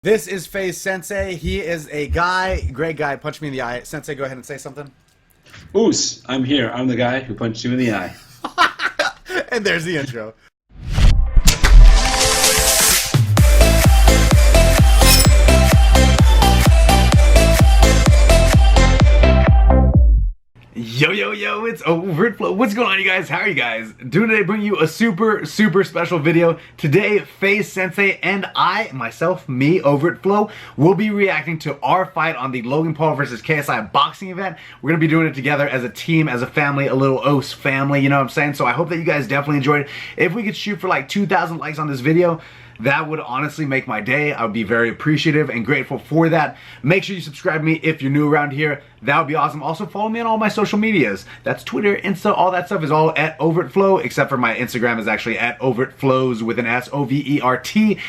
This is Faze Sensei. He is a guy, great guy. Punch me in the eye. Sensei, go ahead and say something. Oos, I'm here. I'm the guy who punched you in the eye. And there's the intro. Yo, it's Overtflow. What's going on, you guys? How are you guys doing today? Bringing you a super special video. Today, Faze Sensei and I, myself, me, Overtflow, will be reacting to our fight on the Logan Paul versus KSI boxing event. We're going to be doing it together as a team, as a family, a little OS family, you know what I'm saying? So I hope that you guys definitely enjoyed it. If we could shoot for like 2,000 likes on this video, that would honestly make my day. I would be very appreciative and grateful for that. Make sure you subscribe to me if you're new around here. That would be awesome. Also, follow me on all my social medias. That's Twitter, Insta, all that stuff is all at Overtflow, except for my Instagram is actually at OVERTFLOWS with an S, OVERTFLOWS.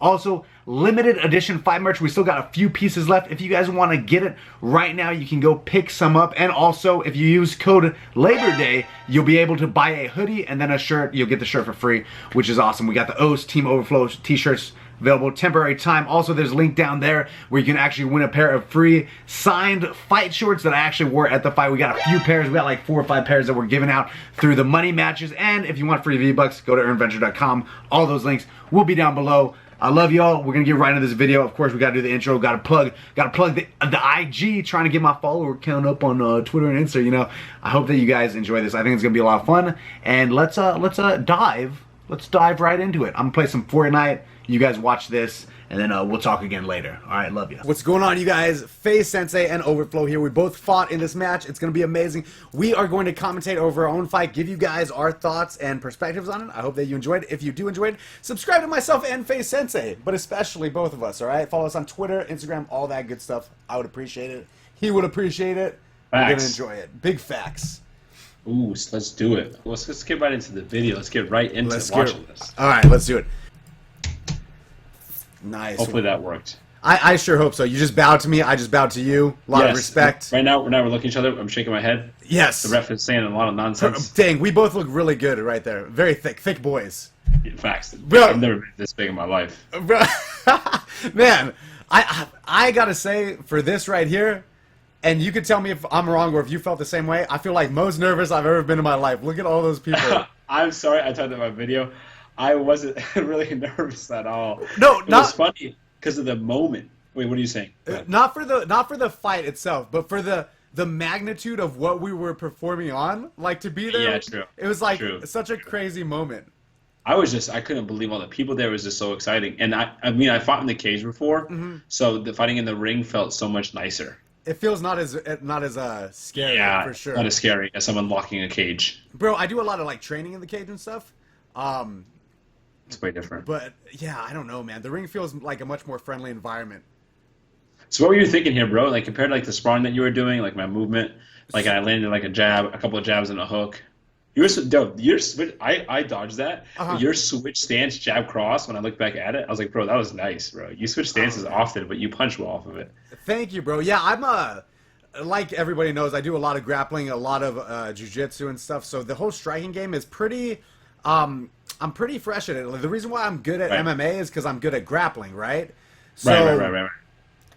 Also, limited edition fight merch. We still got a few pieces left. If you guys want to get it right now, you can go pick some up. And also, if you use code Labor Day, you'll be able to buy a hoodie and then a shirt. You'll get the shirt for free, which is awesome. We got the OS Team Overflow t-shirts available temporary time. Also, there's a link down there where you can actually win a pair of free signed fight shorts that I actually wore at the fight. We got a few pairs. We got like 4 or 5 pairs that we're giving out through the money matches. And if you want free V-Bucks, go to earnventure.com. All those links will be down below. I love y'all. We're gonna get right into this video. Of course, we gotta do the intro. Gotta plug the IG. Trying to get my follower count up on Twitter and Insta. You know, I hope that you guys enjoy this. I think it's gonna be a lot of fun. And let's dive right into it. I'm gonna play some Fortnite. You guys watch this, and then we'll talk again later. All right, love you. What's going on, you guys? Faze Sensei and Overtflow here. We both fought in this match. It's going to be amazing. We are going to commentate over our own fight, give you guys our thoughts and perspectives on it. I hope that you enjoyed it. If you do enjoy it, subscribe to myself and Faze Sensei, but especially both of us, all right? Follow us on Twitter, Instagram, all that good stuff. I would appreciate it. He would appreciate it. We're going to enjoy it. Big facts. Ooh, let's do it. Let's get right into the video. Let's get right into watching this. All right, let's do it. Nice. Hopefully that worked. I sure hope so. You just bowed to me. I just bowed to you. A lot of respect. Right now, we're looking at each other. I'm shaking my head. Yes. The ref is saying a lot of nonsense. Dang, we both look really good right there. Very thick boys. Facts. Bro. I've never been this big in my life. Bro. Man, I gotta say, for this right here, and you could tell me if I'm wrong or if you felt the same way, I feel like most nervous I've ever been in my life. Look at all those people. I'm sorry, I talked about my video. I wasn't really nervous at all. No, it was funny because of the moment. Wait, what are you saying? Not for the fight itself, but for the magnitude of what we were performing on. Like, to be there, yeah, true. It was like such a crazy moment. I couldn't believe all the people there. It was just so exciting. And I mean, I fought in the cage before, so the fighting in the ring felt so much nicer. It feels not as scary, yeah, for sure. Not as scary as someone locking a cage. Bro, I do a lot of like training in the cage and stuff. It's way different. But yeah, I don't know, man. The ring feels like a much more friendly environment. So what were you thinking here, bro? Like, compared to like the sparring that you were doing, like my movement, like I landed like a couple of jabs and a hook. Your switch, I dodged that. But your switch stance, jab cross, when I look back at it, I was like, bro, that was nice, bro. You switch stances often, but you punch well off of it. Thank you, bro. Yeah, I'm like everybody knows, I do a lot of grappling, a lot of jiu-jitsu and stuff. So the whole striking game is pretty. I'm pretty fresh at it. Like, the reason why I'm good at MMA is because I'm good at grappling, right? So right.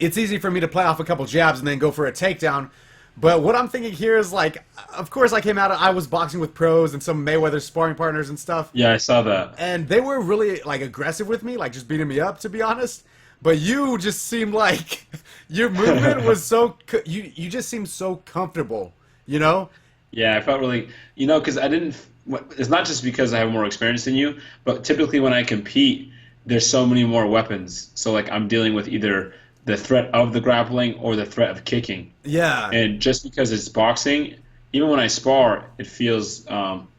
It's easy for me to play off a couple jabs and then go for a takedown. But what I'm thinking here is, like, of course I was boxing with pros and some Mayweather sparring partners and stuff. Yeah, I saw that. And they were really, like, aggressive with me, like, just beating me up, to be honest. But you just seemed like your movement was so, you just seemed so comfortable, you know? Yeah, I felt really, because it's not just because I have more experience than you, but typically when I compete, there's so many more weapons. So, like, I'm dealing with either the threat of the grappling or the threat of kicking. Yeah. And just because it's boxing, even when I spar, it feels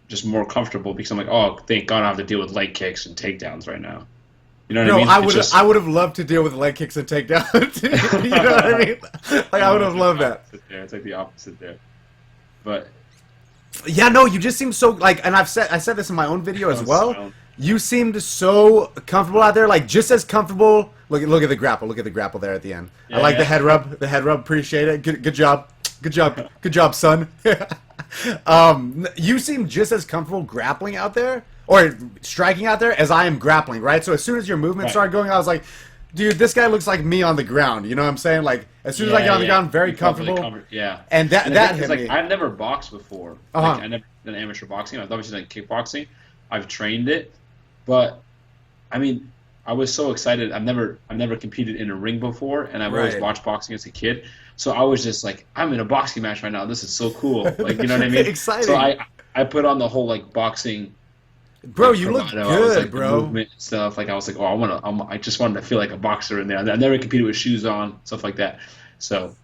just more comfortable because I'm like, oh, thank God I don't have to deal with leg kicks and takedowns right now. You know what I mean? I would have loved to deal with leg kicks and takedowns. You know what I mean? Like, I would have loved that. It's like the opposite there. But yeah, no, you just seem so, like, and I said this in my own video as well. You seemed so comfortable out there, like, just as comfortable. Look at the grapple. Look at the grapple there at the end. Yeah, I like the head rub. The head rub. Appreciate it. Good job. Good job, son. You seem just as comfortable grappling out there, or striking out there as I am grappling, right? So as soon as your movement started going, I was like, dude, this guy looks like me on the ground. You know what I'm saying? Like, as soon as I get on the ground, very comfortable. Yeah. And that hit like, me. I've never boxed before. Like, I've never done amateur boxing. I've obviously done kickboxing. I've trained it. But, I mean, I was so excited. I've never competed in a ring before, and I've always watched boxing as a kid. So I was just like, I'm in a boxing match right now. This is so cool. Like, you know what I mean? Exciting. So I put on the whole, like, boxing. Bro, like, you look good, was, like, bro. Movement and stuff. Like, I was like, oh, I just wanted to feel like a boxer in there. I never competed with shoes on, stuff like that. So,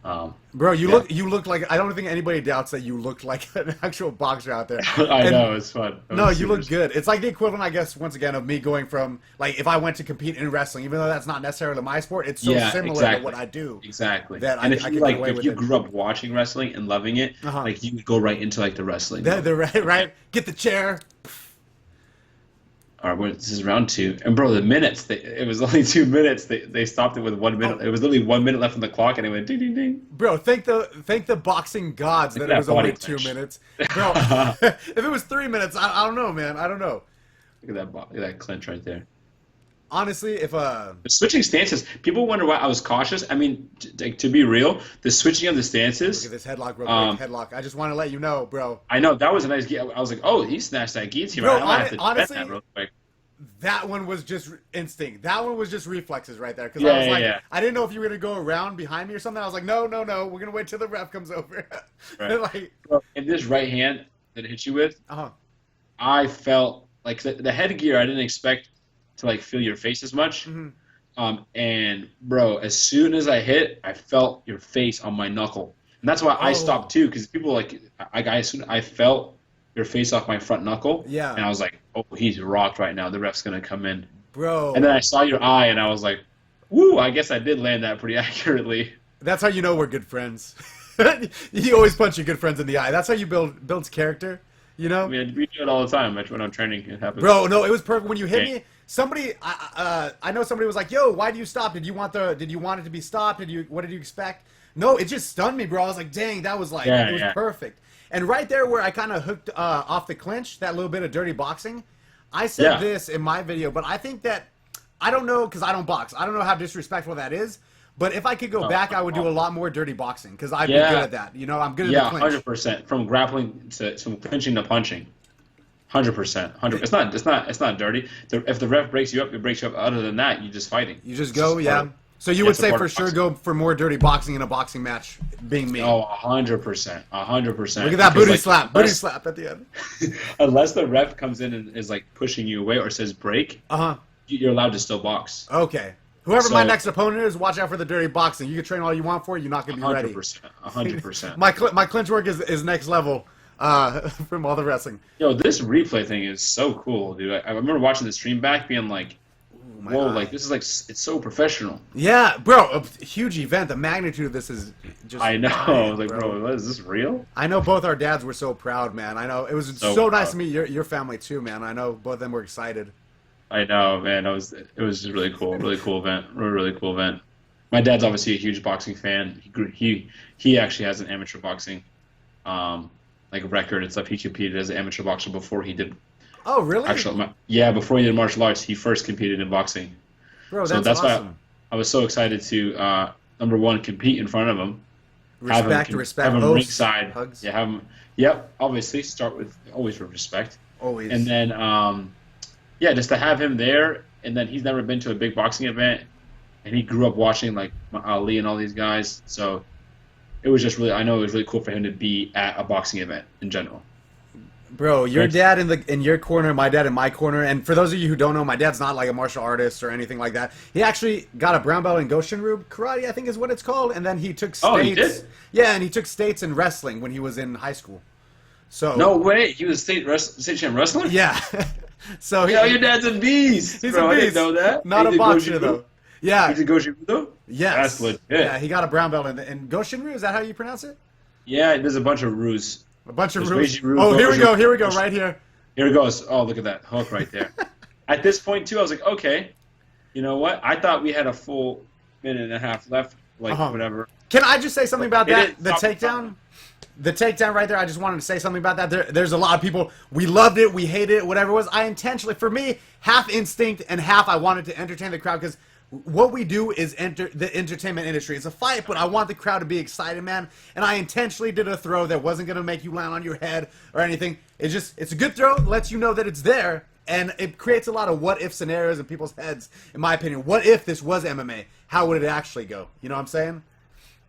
bro, you look like, I don't think anybody doubts that you look like an actual boxer out there. I know, it's fun. No, you look good. It's like the equivalent, I guess, once again, of me going from, like, if I went to compete in wrestling, even though that's not necessarily my sport, it's so similar to what I do. Exactly. That and if you grew up watching wrestling and loving it, like, you would go right into, like, the wrestling. They're right? Get the chair. All right, this is round 2. And, bro, the minutes, it was only 2 minutes. They stopped it with 1 minute. It was literally 1 minute left on the clock, and it went ding, ding, ding. Bro, thank the boxing gods that it was only 2 minutes. Bro, if it was 3 minutes, I don't know, man. I don't know. Look at that clinch right there. Honestly, if the switching stances, people wonder why I was cautious. I mean, to be real, the switching of the stances. Look at this headlock, real quick. Headlock. I just want to let you know, bro. I know that was a nice. I was like, oh, he snatched that guillotine. Bro, I have to honestly, that real quick. That one was just instinct. That one was just reflexes right there. Because I was like, I didn't know if you were gonna go around behind me or something. I was like, no, we're gonna wait till the ref comes over. Right. Like, bro, in this right hand that it hit you with, I felt like the headgear. I didn't expect to like feel your face as much. And bro, as soon as I hit, I felt your face on my knuckle, and that's why I stopped too. Because people like I felt your face off my front knuckle. Yeah. And I was like, oh, he's rocked right now. The ref's gonna come in. Bro. And then I saw your eye, and I was like, woo! I guess I did land that pretty accurately. That's how you know we're good friends. You always punch your good friends in the eye. That's how you builds character. You know. I mean, we do it all the time. When I'm training, it happens. Bro, no, it was perfect when you hit me. Somebody, I know somebody was like, "Yo, why do you stop? Did you want it to be stopped? What did you expect?" No, it just stunned me, bro. I was like, "Dang, that was like, it was perfect." And right there where I kind of hooked off the clinch, that little bit of dirty boxing, I said this in my video, but I think that, I don't know, because I don't box. I don't know how disrespectful that is, but if I could go back, I would do a lot more dirty boxing, because I'd be good at that. You know, I'm good at the clinch. 100%. From grappling from clinching to punching. 100%. It's not dirty. If the ref breaks you up, it breaks you up. Other than that, you're just fighting. You just go, So you would say for sure go for more dirty boxing in a boxing match, being me. Oh, 100%. 100%. Look at that booty slap. Booty slap at the end. Unless the ref comes in and is like pushing you away or says break, you're allowed to still box. Okay. Whoever my next opponent is, watch out for the dirty boxing. You can train all you want for it. You're not going to be ready. 100%. My clinch work is next level from all the wrestling. Yo, this replay thing is so cool, dude. I remember watching the stream back being like, whoa, like this is like, it's so professional. Yeah, bro, a huge event. The magnitude of this is just. I know. I was like, bro, what, is this real? I know both our dads were so proud, man. I know it was so nice to meet your family too, man. I know both of them were excited. I know, man. It was just really cool, really cool event, really cool event. My dad's obviously a huge boxing fan. He actually has an amateur boxing, like record and stuff. He competed as an amateur boxer before he did. Oh, really? Actually, before he did martial arts, he first competed in boxing. Bro, that's awesome. Why I was so excited to, number one, compete in front of him. Respect. Have him ringside. Hugs. Yeah, have him. Yep, obviously, start with always with respect. Always. And then, just to have him there, and then he's never been to a big boxing event, and he grew up watching, like, Ali and all these guys, so it was just really, I know it was really cool for him to be at a boxing event in general. Bro, your dad in your corner, my dad in my corner, and for those of you who don't know, my dad's not like a martial artist or anything like that. He actually got a brown belt in Goshinryu karate, I think is what it's called, and then he took states. Oh, he did? Yeah, and he took states in wrestling when he was in high school. So no way, he was state champ wrestler? Yeah. So your dad's a beast. He's a beast. I didn't know that. Not a boxer though. Yeah. He's a Goshinryu though? Yes. That's legit. Yeah, he got a brown belt in Goshinryu. Is that how you pronounce it? Yeah, there's a bunch of ruse. A bunch of rules. Oh, here we go, right here. Here it goes. Oh, look at that hook right there. At this point, too, I was like, okay, you know what? I thought we had a full minute and a half left, like whatever. Can I just say something about that? The Stop. takedown? The takedown right there, I just wanted to say something about that. There's a lot of people, we loved it, we hated it, whatever it was. I intentionally, for me, half instinct and half I wanted to entertain the crowd, because what we do is enter the entertainment industry. It's a fight, but I want the crowd to be excited, man. And I intentionally did a throw that wasn't going to make you land on your head or anything. It's a good throw, lets you know that it's there, and it creates a lot of what-if scenarios in people's heads, in my opinion. What if this was MMA? How would it actually go? You know what I'm saying?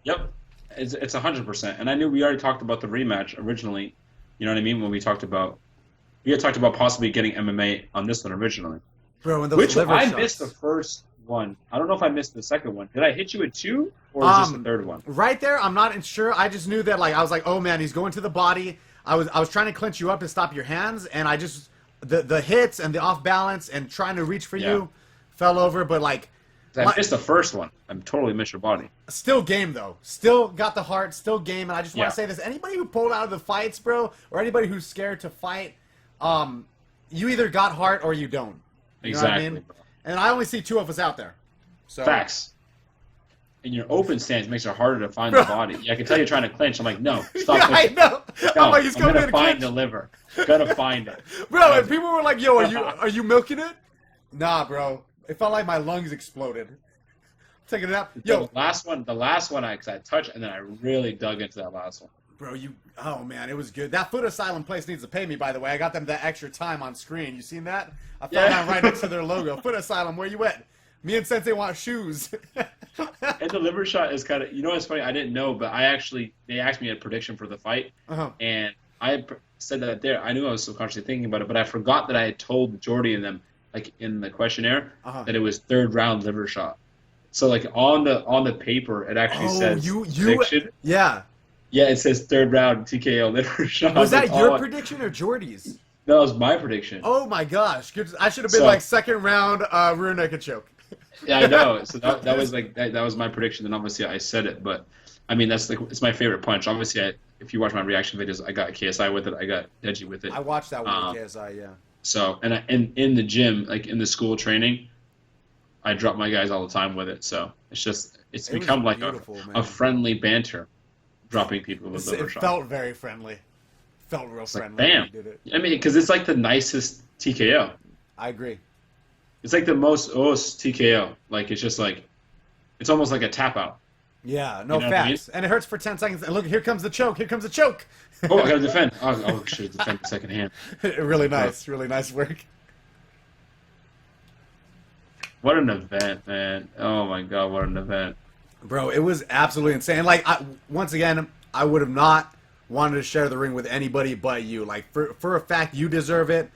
Yep. It's 100%. And I knew we already talked about the rematch originally. You know what I mean? When we had talked about possibly getting MMA on this one originally. Bro, and those Which liver I shots. missed the first one. I don't know if I missed the second one. Did I hit you with 2 or is this the third one? Right there, I'm not sure. I just knew that, like, I was like, oh man, he's going to the body. I was trying to clinch you up to stop your hands, and I just the hits and the off balance and trying to reach for you fell over, but like I missed the first one. I totally missed your body. still game though. Still got the heart, still game, and I just want to say this. Anybody who pulled out of the fights, bro, or anybody who's scared to fight, you either got heart or you don't. You know what I mean? Bro. And I only see 2 of us out there. So Facts. And your open stance makes it harder to find the body. Yeah, I can tell you're trying to clinch. I'm like, no, stop. Yeah, I know. No, I'm like, he's coming gonna in find clinch. the liver. Gonna find it. Bro, and people were like, yo, are you milking it? Nah, bro. It felt like my lungs exploded. Taking it out. Yo, the last one I touched, and then I really dug into that last one. bro, oh man, it was good. That Foot Asylum place needs to pay me, by the way. I got them that extra time on screen. You seen that? I fell down right next to their logo. Foot Asylum, where you at? Me and Sensei want shoes. And the liver shot is kind of, you know what's funny? I didn't know, but they asked me a prediction for the fight, and I said that there. I knew I was subconsciously thinking about it, but I forgot that I had told Jordy and them, like in the questionnaire, that it was 3rd round liver shot. So like on the paper, it actually says prediction. Yeah. Yeah, it says 3rd round TKO liver shot. Was that your prediction or Jordy's? That was my prediction. Oh my gosh. I should have been like 2nd round rear naked choke. Yeah, I know. So that was like that was my prediction, and obviously I said it. But I mean, it's my favorite punch. Obviously, if you watch my reaction videos, I got KSI with it. I got Deji with it. I watched that one with KSI. Yeah. So and in the gym, like in the school training, I drop my guys all the time with it. So it's become like a friendly banter, dropping people with liver shot. It felt very friendly. Felt real friendly. Like, bam. When you did it. I mean, because it's like the nicest TKO. I agree. It's like the most TKO. Like it's just like, it's almost like a tap out. Yeah, no, You know facts. what I mean? And it hurts for 10 seconds. And look, here comes the choke. Here comes the choke. Oh, I gotta defend. Oh, should defend the second hand. Really nice. Really nice work. What an event, man. Oh my God, what an event. Bro, it was absolutely insane. Like, once again, I would have not wanted to share the ring with anybody but you. Like, for a fact, you deserve it.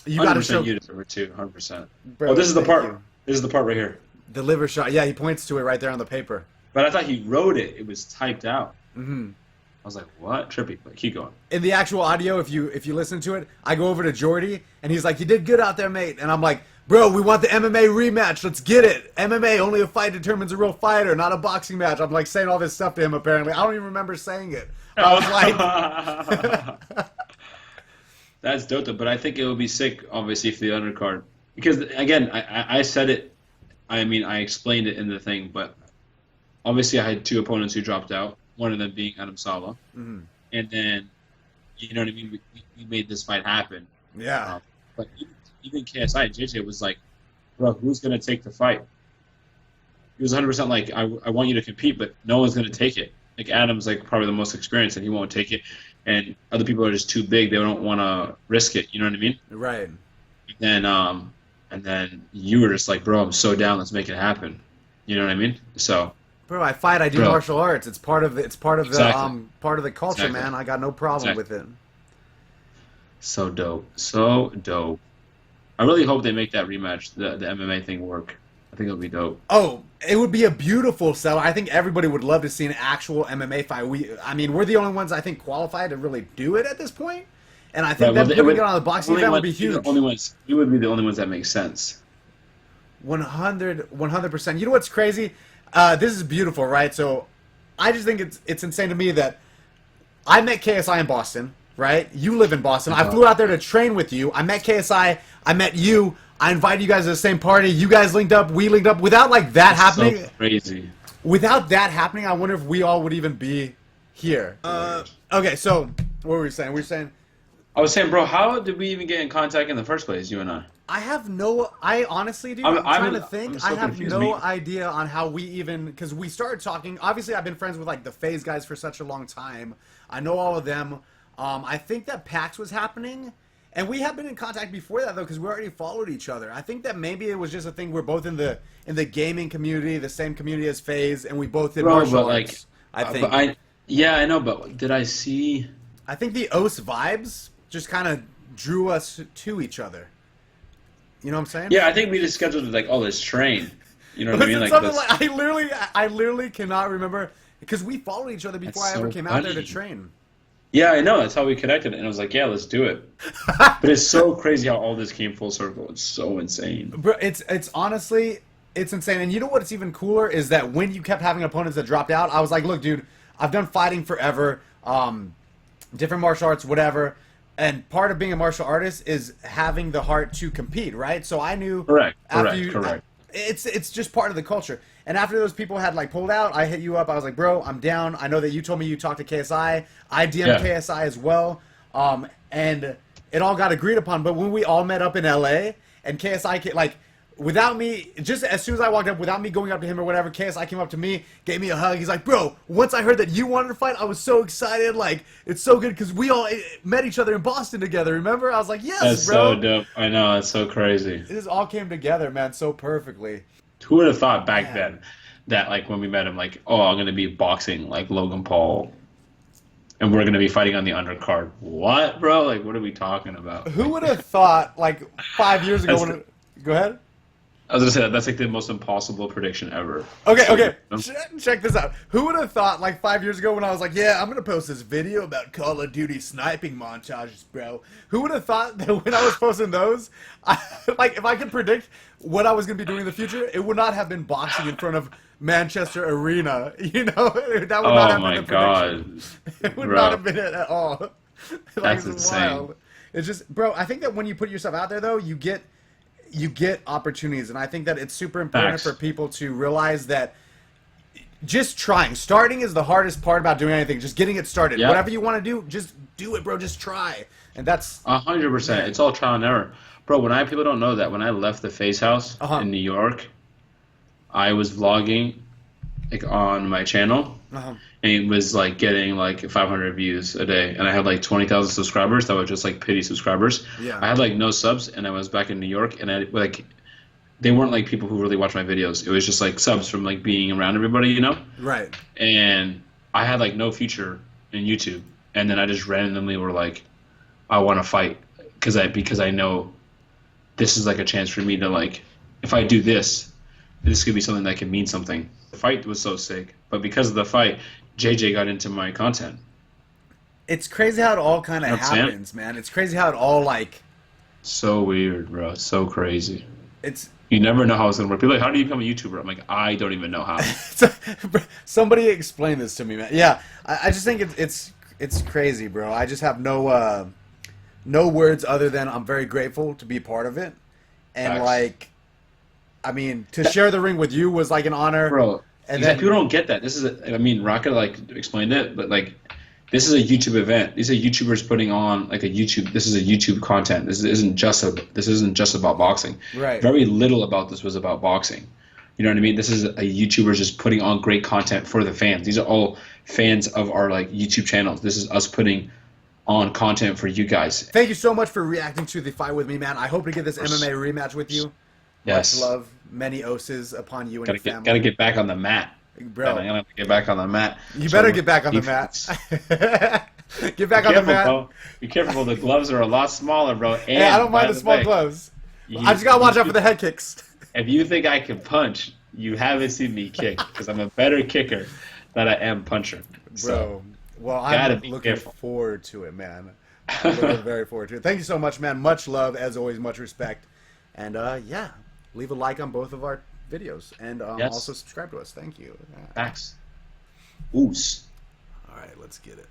You got to show. You deserve it too, 100%. Bro, oh, this is the part. you. This is the part right here. The liver shot. Yeah, he points to it right there on the paper. But I thought he wrote it. It was typed out. Mm-hmm. I was like, what? Trippy. But keep going. In the actual audio, if you listen to it, I go over to Jordy, and he's like, you did good out there, mate. And I'm like, bro, we want the MMA rematch. Let's get it. MMA, only a fight determines a real fighter, not a boxing match. I'm like saying all this stuff to him, apparently. I don't even remember saying it. I was like... That's dope, though. But I think it would be sick, obviously, for the undercard. Because, again, I said it. I mean, I explained it in the thing, but obviously I had 2 opponents who dropped out, one of them being Adam Sala. Mm-hmm. And then, you know what I mean, we made this fight happen. Yeah. But even KSI and JJ was like, bro, who's going to take the fight? He was 100% like, I want you to compete, but no one's going to take it. Like, Adam's like probably the most experienced, and he won't take it. And other people are just too big. They don't want to risk it. You know what I mean? Right. And then you were just like, bro, I'm so down. Let's make it happen. You know what I mean? So, bro, I do martial arts. It's part of the Exactly. part of the culture, Exactly. man. I got no problem with it. So dope. So dope. I really hope they make that rematch, the MMA thing, work. I think it'll be dope. Oh, it would be a beautiful sell. I think everybody would love to see an actual MMA fight. We're the only ones I think qualified to really do it at this point. And I think that putting it on the boxing event would be huge. We would be the only ones that make sense. 100%. You know what's crazy? This is beautiful, right? So I just think it's insane to me that I met KSI in Boston, right? You live in Boston. I flew out there to train with you. I met KSI. I met you. I invited you guys to the same party. You guys linked up. We linked up. Without like that happening. So crazy. without that happening, I wonder if we all would even be here. Okay, so what were we saying? We were saying I was saying, bro, how did we even get in contact in the first place, you and I? I honestly, dude, I'm trying to think. So I have confused. no idea on how we even, because we started talking. Obviously, I've been friends with like the Faze guys for such a long time. I know all of them. I think that PAX was happening, and we have been in contact before that though, because we already followed each other. I think that maybe it was just a thing. We're both in the gaming community, the same community as Faze, and we both did martial arts. I think. Yeah, I know, but did I see? I think the OS vibes just kind of drew us to each other. You know what I'm saying? Yeah, I think we just scheduled like, oh, let's train. You know what I mean? Like, I literally cannot remember because we followed each other before I ever came out there to train. Yeah, I know. That's how we connected, and I was like, yeah, let's do it. But it's so crazy how all this came full circle. It's so insane. Bro, it's honestly, it's insane. And you know what's even cooler is that when you kept having opponents that dropped out, I was like, look, dude, I've done fighting forever, different martial arts, whatever. And part of being a martial artist is having the heart to compete, right? So I knew correct. It's just part of the culture. And after those people had like pulled out, I hit you up. I was like, bro, I'm down. I know that you told me you talked to KSI. I DM'd KSI as well. And it all got agreed upon. But when we all met up in LA and KSI like without me, just as soon as I walked up, without me going up to him or whatever, KSI came up to me, gave me a hug. He's like, bro, once I heard that you wanted to fight, I was so excited. Like, it's so good because we all met each other in Boston together, remember? I was like, yes, that's bro. That's so dope. I know, it's so crazy. It just all came together, man, so perfectly. Who would have thought back then that, like, when we met him, like, oh, I'm going to be boxing like Logan Paul and we're going to be fighting on the undercard. What, bro? Like, what are we talking about? Who would have thought, like, 5 years ago Go ahead. I was gonna say that's like the most impossible prediction ever. Okay. Check this out. Who would have thought, like 5 years ago, when I was like, "Yeah, I'm gonna post this video about Call of Duty sniping montages, bro." Who would have thought that when I was posting those, like if I could predict what I was gonna be doing in the future, it would not have been boxing in front of Manchester Arena. You know, that would not have been the prediction. It would not have been it at all. Like, that's insane. Wild. It's just, bro. I think that when you put yourself out there, though, you get opportunities, and I think that it's super important for people to realize that just starting is the hardest part about doing anything. Just getting it started. Yep. Whatever you want to do, just do it, bro. Just try, and that's 100%. It's all trial and error, bro. People don't know that when I left the Faze house in New York, I was vlogging like on my channel, and it was like getting like 500 views a day, and I had like 20,000 subscribers that were just like pity subscribers. Yeah. I had like no subs, and I was back in New York, and I like they weren't like people who really watch my videos. It was just like subs from like being around everybody, you know? Right. And I had like no future in YouTube, and then I just randomly were like, I want to fight because I know this is like a chance for me to like, if I do this could be something that can mean something. The fight was so sick, but because of the fight, JJ got into my content. It's crazy how it all kind of happens, man. It's crazy how it all like. So weird, bro. It's so crazy. It's. You never know how it's gonna work. People are like, how do you become a YouTuber? I'm like, I don't even know how. Somebody explain this to me, man. Yeah, I just think it's crazy, bro. I just have no words other than I'm very grateful to be part of it, and like. I mean, to share the ring with you was like an honor, bro. And then people don't get that. This is, Rocket like explained it, but like, this is a YouTube event. These are YouTubers putting on like a YouTube. This is a YouTube content. This isn't just about boxing. Right. Very little about this was about boxing. You know what I mean? This is a YouTuber just putting on great content for the fans. These are all fans of our like YouTube channels. This is us putting on content for you guys. Thank you so much for reacting to the fight with me, man. I hope to get this MMA rematch with you. Yes. Much love, many oses upon you and your family. Gotta get back on the mat. Bro. I'm gonna get back on the mat. You better get back on the mat. Get back on the mat. Bro. Be careful, the gloves are a lot smaller, bro. And hey, I don't mind the small gloves. I just gotta watch out for the head kicks. If you think I can punch, you haven't seen me kick, because I'm a better kicker than I am puncher. Bro, well, I'm looking forward to it, man. I'm looking very forward to it. Thank you so much, man. Much love, as always, much respect. And yeah. Leave a like on both of our videos, and also subscribe to us. Thank you. Thanks. Oos. All right, let's get it.